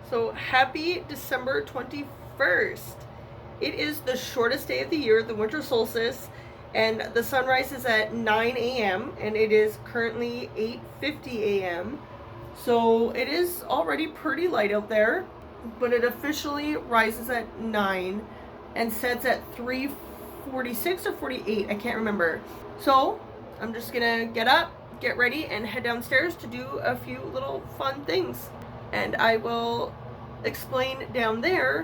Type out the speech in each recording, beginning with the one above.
So happy December 21st. It is the shortest day of the year, the winter solstice, and the sun rises at 9 a.m. and it is currently 8:50 a.m. So it is already pretty light out there, but it officially rises at 9 and sets at 3:46 or 48, I can't remember. So I'm just gonna get up, get ready, and head downstairs to do a few little fun things. And I will explain down there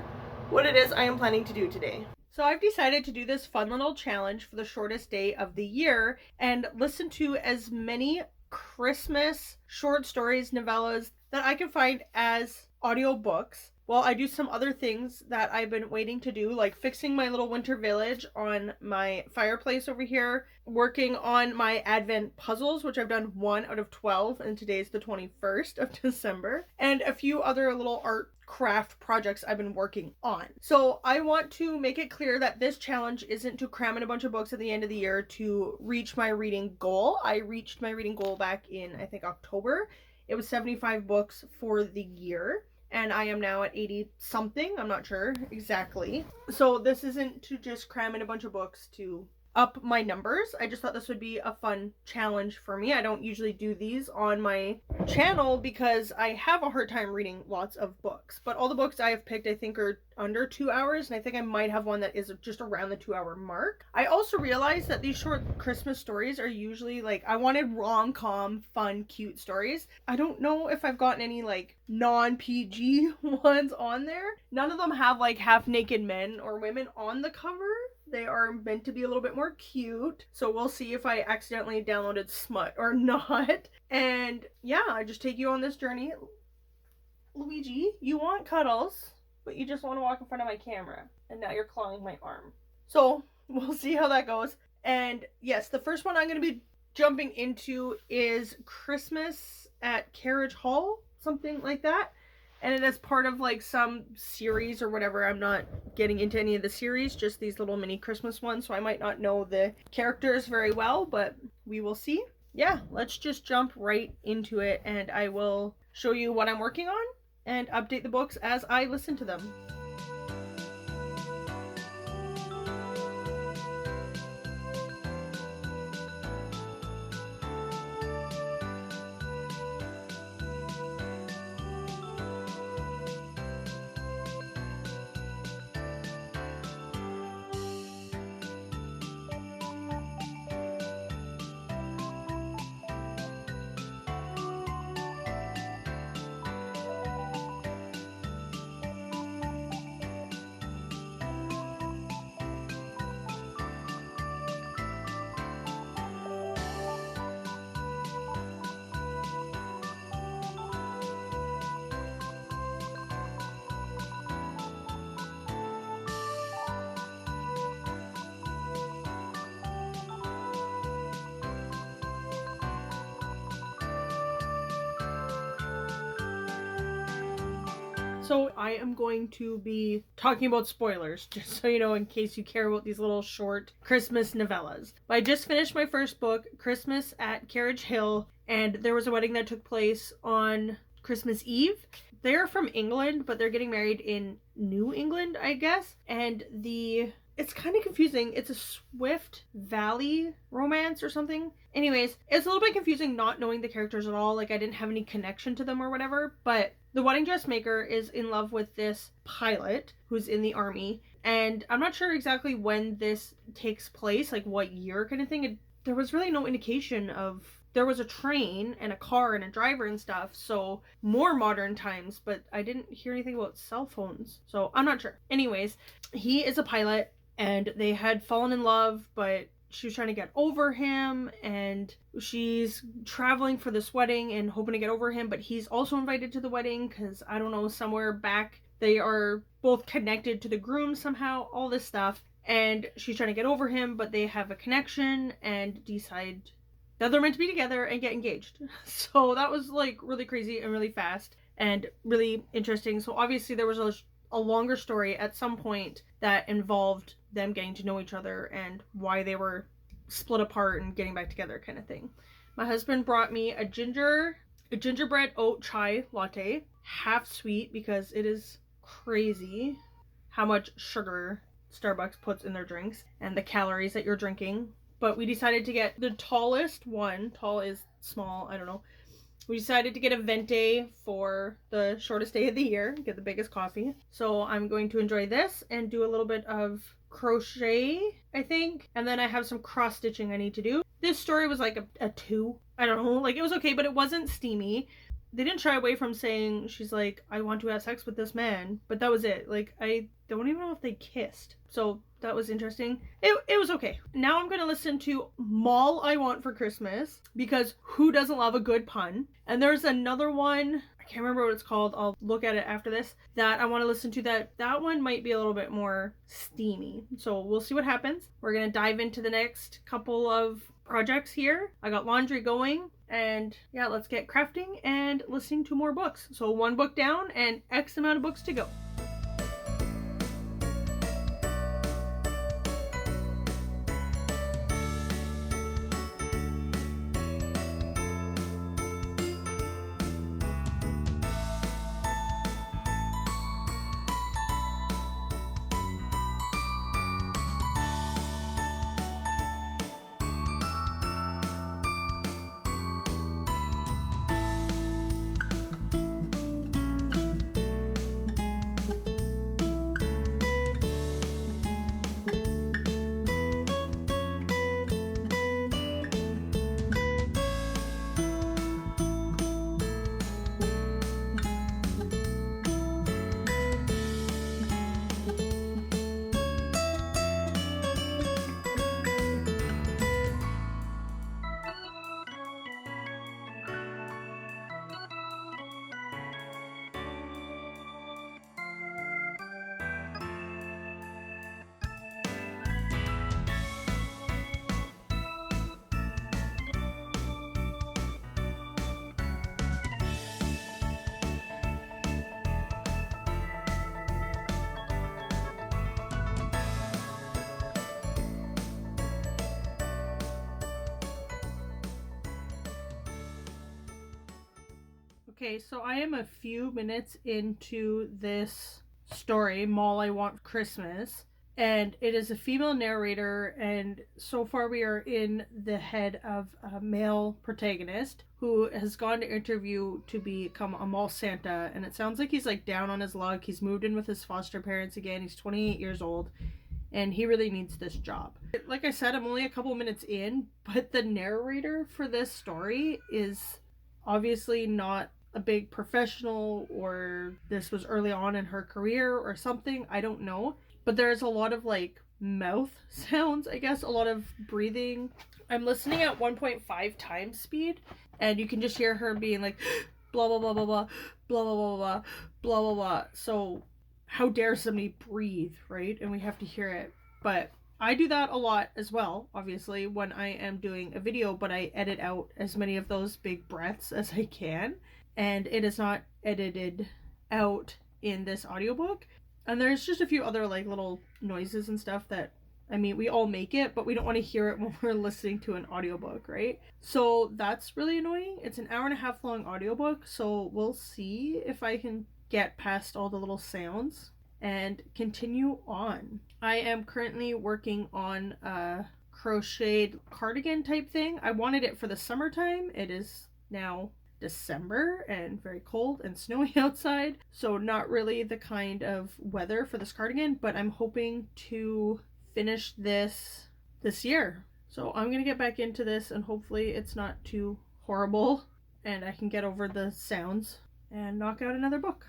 what it is I am planning to do today. So I've decided to do this fun little challenge for the shortest day of the year and listen to as many Christmas short stories, novellas that I can find as audiobooks while I do some other things that I've been waiting to do, like fixing my little winter village on my fireplace over here, working on my Advent puzzles, which I've done 1 out of 12, and today's the 21st of December, and a few other little art craft projects I've been working on. So I want to make it clear that this challenge isn't to cram in a bunch of books at the end of the year to reach my reading goal. I reached my reading goal back in, I think, October. It was 75 books for the year, and I am now at 80 something. I'm not sure exactly. So this isn't to just cram in a bunch of books to up my numbers. I just thought this would be a fun challenge for me. I don't usually do these on my channel because I have a hard time reading lots of books, but all the books I have picked I think are under 2 hours, and I think I might have one that is just around the 2 hour mark. I also realized that these short Christmas stories are usually like, I wanted rom-com, fun, cute stories. I don't know if I've gotten any like non-PG ones on there. None of them have like half-naked men or women on the cover. They are meant to be a little bit more cute. So we'll see if I accidentally downloaded smut or not. And yeah, I just take you on this journey. Luigi, you want cuddles, but you just want to walk in front of my camera. And now you're clawing my arm. So we'll see how that goes. And yes, the first one I'm going to be jumping into is Christmas at Carriage Hall, something like that. And it is part of like some series or whatever. I'm not getting into any of the series, just these little mini Christmas ones. So I might not know the characters very well, but we will see. Yeah, let's just jump right into it, and I will show you what I'm working on and update the books as I listen to them. So I am going to be talking about spoilers, just so you know, in case you care about these little short Christmas novellas. But I just finished my first book, Christmas at Carriage Hill, and there was a wedding that took place on Christmas Eve. They're from England, but they're getting married in New England, I guess. And it's kind of confusing. It's a Swift Valley romance or something. Anyways, it's a little bit confusing not knowing the characters at all. Like, I didn't have any connection to them or whatever. But the wedding dressmaker is in love with this pilot who's in the army. And I'm not sure exactly when this takes place, like what year kind of thing. There was really no indication of... There was a train and a car and a driver and stuff, so more modern times, but I didn't hear anything about cell phones, so I'm not sure. Anyways, he is a pilot, and they had fallen in love, but she was trying to get over him, and she's traveling for this wedding and hoping to get over him, but he's also invited to the wedding because, I don't know, somewhere back they are both connected to the groom somehow, all this stuff, and she's trying to get over him, but they have a connection and decide that they're meant to be together and get engaged. So that was like really crazy and really fast and really interesting. So obviously there was a longer story at some point that involved them getting to know each other and why they were split apart and getting back together kind of thing. My husband brought me a gingerbread oat chai latte, half sweet because it is crazy how much sugar Starbucks puts in their drinks and the calories that you're drinking. But we decided to get the tallest one. Tall is small, I don't know. We decided to get a venti for the shortest day of the year, get the biggest coffee. So I'm going to enjoy this and do a little bit of crochet, I think. And then I have some cross stitching I need to do. This story was like a 2. I don't know, like it was okay, but it wasn't steamy. They didn't shy away from saying, she's like, I want to have sex with this man, but that was it. Like, I don't even know if they kissed. So that was interesting. It was okay. Now I'm going to listen to Mall I Want for Christmas, because who doesn't love a good pun? And there's another one, I can't remember what it's called, I'll look at it after this, that I want to listen to. That one might be a little bit more steamy. So we'll see what happens. We're going to dive into the next couple of projects here. I got laundry going, and yeah, let's get crafting and listening to more books. So 1 book down and X amount of books to go. Okay, so I am a few minutes into this story, Mall I Want for Christmas, and it is a female narrator, and so far we are in the head of a male protagonist who has gone to interview to become a mall Santa, and it sounds like he's like down on his luck. He's moved in with his foster parents again. He's 28 years old, and he really needs this job. Like I said, I'm only a couple minutes in, but the narrator for this story is obviously not a big professional, or this was early on in her career or something. I don't know. But there's a lot of like mouth sounds, I guess, a lot of breathing. I'm listening at 1.5 times speed, and you can just hear her being like blah blah blah blah blah blah blah blah blah blah blah blah. So how dare somebody breathe, right? And we have to hear it. But I do that a lot as well, obviously, when I am doing a video, but I edit out as many of those big breaths as I can, and it is not edited out in this audiobook. And there's just a few other like little noises and stuff that, I mean, we all make it, but we don't want to hear it when we're listening to an audiobook, right? So that's really annoying. It's an 1.5 hour long audiobook, so we'll see if I can get past all the little sounds and continue on. I am currently working on a crocheted cardigan type thing. I wanted it for the summertime. It is now December and very cold and snowy outside, so not really the kind of weather for this cardigan, but I'm hoping to finish this year. So I'm gonna get back into this, and hopefully it's not too horrible and I can get over the sounds and knock out another book.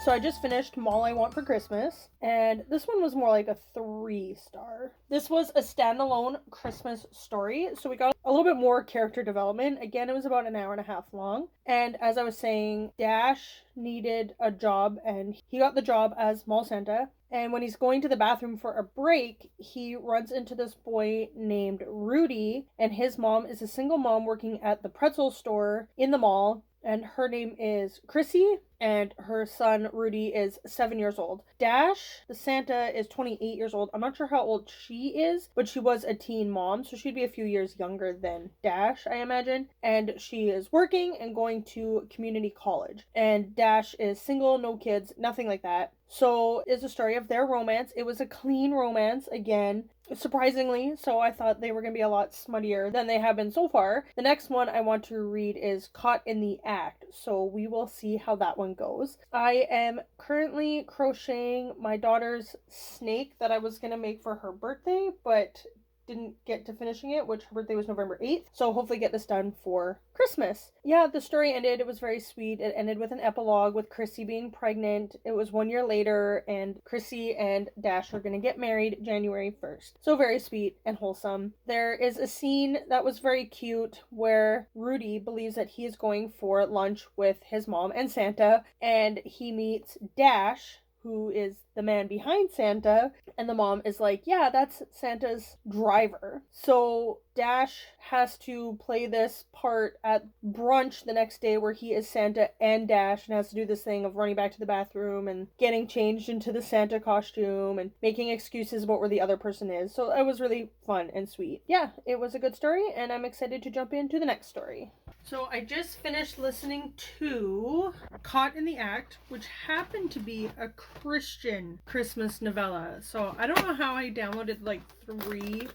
So I just finished Mall I Want for Christmas, and this one was more like a 3-star. This was a standalone Christmas story, so we got a little bit more character development. Again, it was about an 1.5 hour long, and as I was saying, Dash needed a job, and he got the job as Mall Santa. And when he's going to the bathroom for a break, he runs into this boy named Rudy, and his mom is a single mom working at the pretzel store in the mall. and her name is Chrissy, and her son Rudy is 7 years old. Dash, the Santa, is 28 years old. I'm not sure how old she is, but she was a teen mom, so she'd be a few years younger than Dash, I imagine. And she is working and going to community college. And Dash is single, no kids, nothing like that. So it's a story of their romance. It was a clean romance again, surprisingly, so I thought they were going to be a lot smuttier than they have been so far. The next one I want to read is Caught in the Act, so we will see how that one goes. I am currently crocheting my daughter's snake that I was going to make for her birthday, but didn't get to finishing it, which her birthday was November 8th, so hopefully get this done for Christmas. Yeah, the story ended. It was very sweet. It ended with an epilogue with Chrissy being pregnant. It was 1 year later, and Chrissy and Dash are going to get married January 1st. So very sweet and wholesome. There is a scene that was very cute where Rudy believes that he is going for lunch with his mom and Santa, and he meets Dash, who is the man behind Santa, and the mom is like, yeah, that's Santa's driver. So Dash has to play this part at brunch the next day where he is Santa and Dash, and has to do this thing of running back to the bathroom and getting changed into the Santa costume and making excuses about where the other person is. So it was really fun and sweet. Yeah, it was a good story, and I'm excited to jump into the next story. So I just finished listening to Caught in the Act, which happened to be a Christian Christmas novella. So I don't know how I downloaded like 3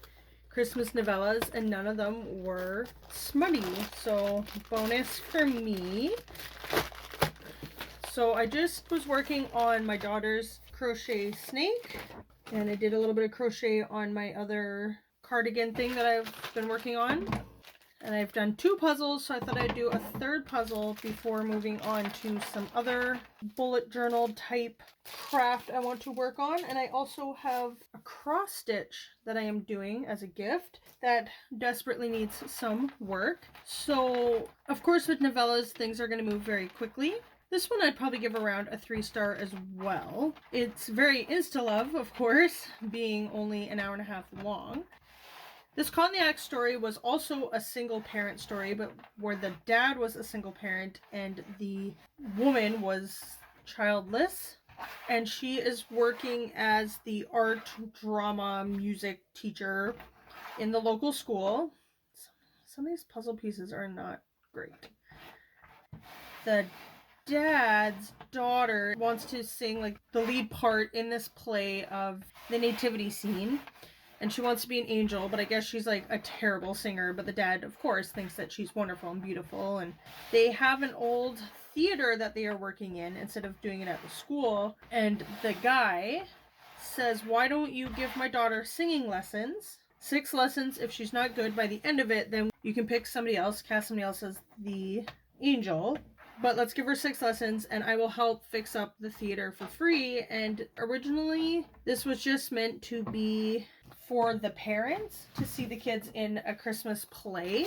Christmas novellas and none of them were smutty. So bonus for me. So I just was working on my daughter's crochet snake, and I did a little bit of crochet on my other cardigan thing that I've been working on. And I've done 2 puzzles, so I thought I'd do a 3rd puzzle before moving on to some other bullet journal type craft I want to work on. And I also have a cross stitch that I am doing as a gift that desperately needs some work. So, of course, with novellas, things are going to move very quickly. This one I'd probably give around a 3-star as well. It's very insta-love, of course, being only an hour and a half long. This Caught in the Act story was also a single parent story, but where the dad was a single parent and the woman was childless. And she is working as the art, drama, music teacher in the local school. Some of these puzzle pieces are not great. The dad's daughter wants to sing like the lead part in this play of the nativity scene. And she wants to be an angel, but I guess she's like a terrible singer. But the dad, of course, thinks that she's wonderful and beautiful. And they have an old theater that they are working in instead of doing it at the school. And the guy says, why don't you give my daughter singing lessons? 6 lessons. If she's not good by the end of it, then you can pick somebody else, cast somebody else as the angel. But let's give her 6 lessons and I will help fix up the theater for free. And originally, this was just meant to be for the parents to see the kids in a Christmas play.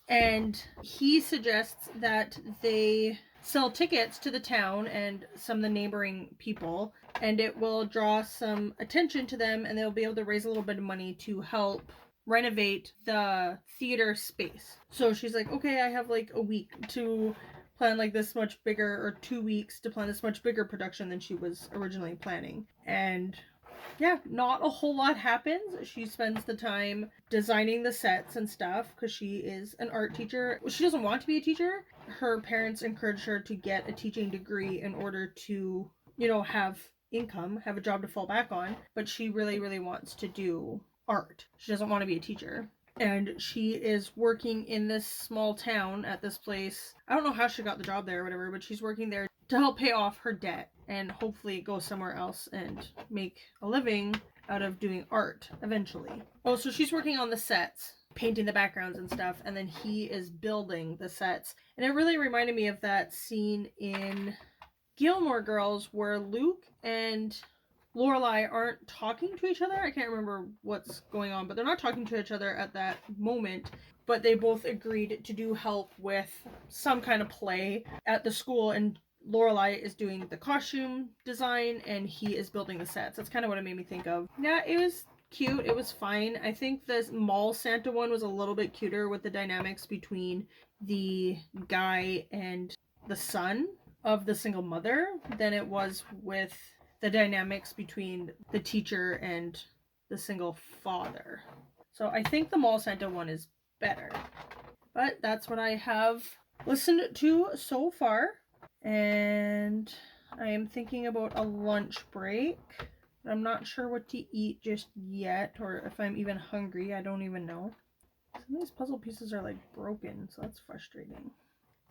And he suggests that they sell tickets to the town and some of the neighboring people, and it will draw some attention to them, and they'll be able to raise a little bit of money to help renovate the theater space. So she's like, okay, I have like a week to plan like this much bigger, or 2 weeks to plan this much bigger production than she was originally planning. And yeah, not a whole lot happens. She spends the time designing the sets and stuff because she is an art teacher. She doesn't want to be a teacher. Her parents encourage her to get a teaching degree in order to, have income, have a job to fall back on. But she really, really wants to do art. She doesn't want to be a teacher. And she is working in this small town at this place. I don't know how she got the job there or whatever, but she's working there to help pay off her debt and hopefully go somewhere else and make a living out of doing art eventually. Oh, so she's working on the sets, painting the backgrounds and stuff, and then he is building the sets. And it really reminded me of that scene in Gilmore Girls where Luke and Lorelai aren't talking to each other. I can't remember what's going on, but they're not talking to each other at that moment. But they both agreed to do help with some kind of play at the school, and Lorelai is doing the costume design and he is building the sets. That's kind of what it made me think of. Yeah, it was cute. It was fine. I think this mall Santa one was a little bit cuter with the dynamics between the guy and the son of the single mother than it was with the dynamics between the teacher and the single father. So I think the Mall Santa one is better. But that's what I have listened to so far. And I am thinking about a lunch break. I'm not sure what to eat just yet, or if I'm even hungry. I don't even know. Some of these puzzle pieces are like broken, so that's frustrating.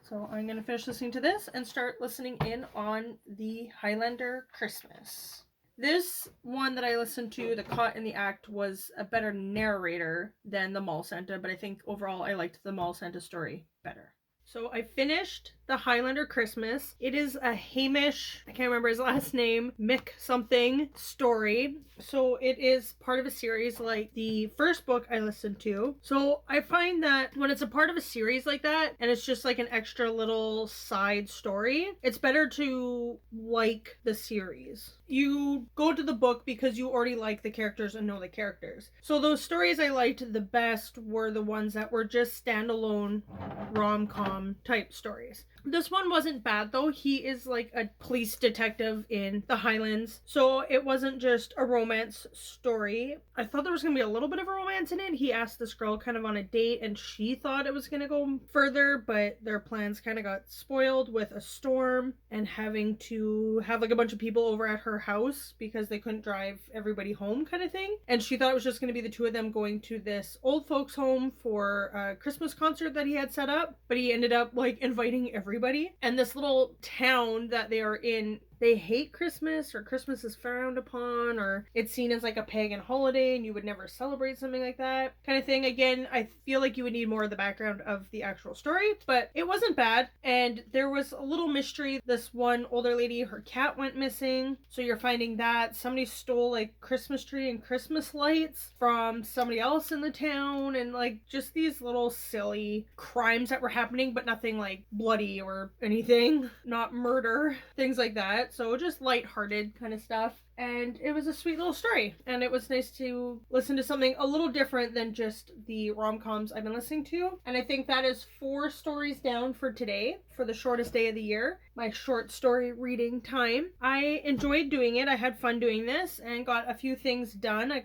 So I'm going to finish listening to this and start listening in on the Highlander Christmas. This one that I listened to, The Caught in the Act, was a better narrator than the Mall Santa, but I think overall I liked the Mall Santa story better. So I finished the Highlander Christmas. It is a Hamish, I can't remember his last name, Mick something story. So it is part of a series like the first book I listened to. So I find that when it's a part of a series like that and it's just like an extra little side story, it's better to like the series. You go to the book because you already like the characters and know the characters. So those stories I liked the best were the ones that were just standalone rom-com type stories. This one wasn't bad though. He is like a police detective in the Highlands. So it wasn't just a romance story. I thought there was going to be a little bit of a romance in it. He asked this girl kind of on a date and she thought it was going to go further, but their plans kind of got spoiled with a storm and having to have like a bunch of people over at her house because they couldn't drive everybody home kind of thing. And she thought it was just going to be the two of them going to this old folks home for a Christmas concert that he had set up, but he ended up like inviting everybody. And this little town that they are in, they hate Christmas, or Christmas is frowned upon, or it's seen as like a pagan holiday and you would never celebrate something like that kind of thing. Again, I feel like you would need more of the background of the actual story, but it wasn't bad. And there was a little mystery. This one older lady, her cat went missing, so you're finding that somebody stole like Christmas tree and Christmas lights from somebody else in the town, and like just these little silly crimes that were happening, but nothing like bloody or anything, not murder, things like that. So just lighthearted kind of stuff. And it was a sweet little story. And it was nice to listen to something a little different than just the rom-coms I've been listening to. And I think that is 4 stories down for today, for the shortest day of the year, my short story reading time. I enjoyed doing it. I had fun doing this and got a few things done. I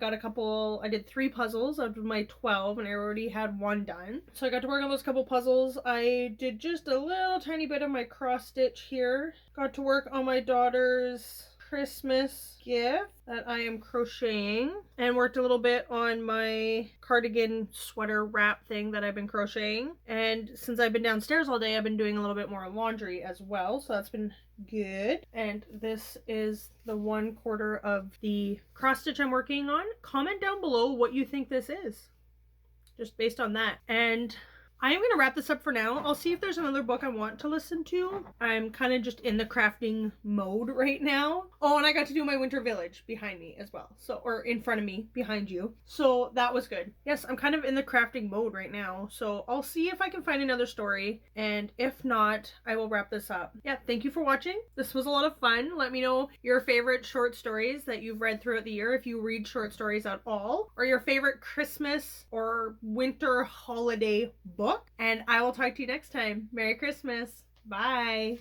did 3 puzzles out of my 12 and I already had 1 done. So I got to work on those couple puzzles. I did just a little tiny bit of my cross stitch here. Got to work on my daughter's Christmas gift that I am crocheting, and worked a little bit on my cardigan sweater wrap thing that I've been crocheting. And since I've been downstairs all day, I've been doing a little bit more laundry as well, so that's been good. And this is the 1/4 of the cross stitch I'm working on. Comment down below what you think this is, just based on that. And I am going to wrap this up for now. I'll see if there's another book I want to listen to. I'm kind of just in the crafting mode right now. Oh, and I got to do my winter village behind me as well. So, or in front of me, behind you. So that was good. Yes, I'm kind of in the crafting mode right now. So I'll see if I can find another story. And if not, I will wrap this up. Yeah, thank you for watching. This was a lot of fun. Let me know your favorite short stories that you've read throughout the year, if you read short stories at all, or your favorite Christmas or winter holiday book. And I will talk to you next time. Merry Christmas. Bye.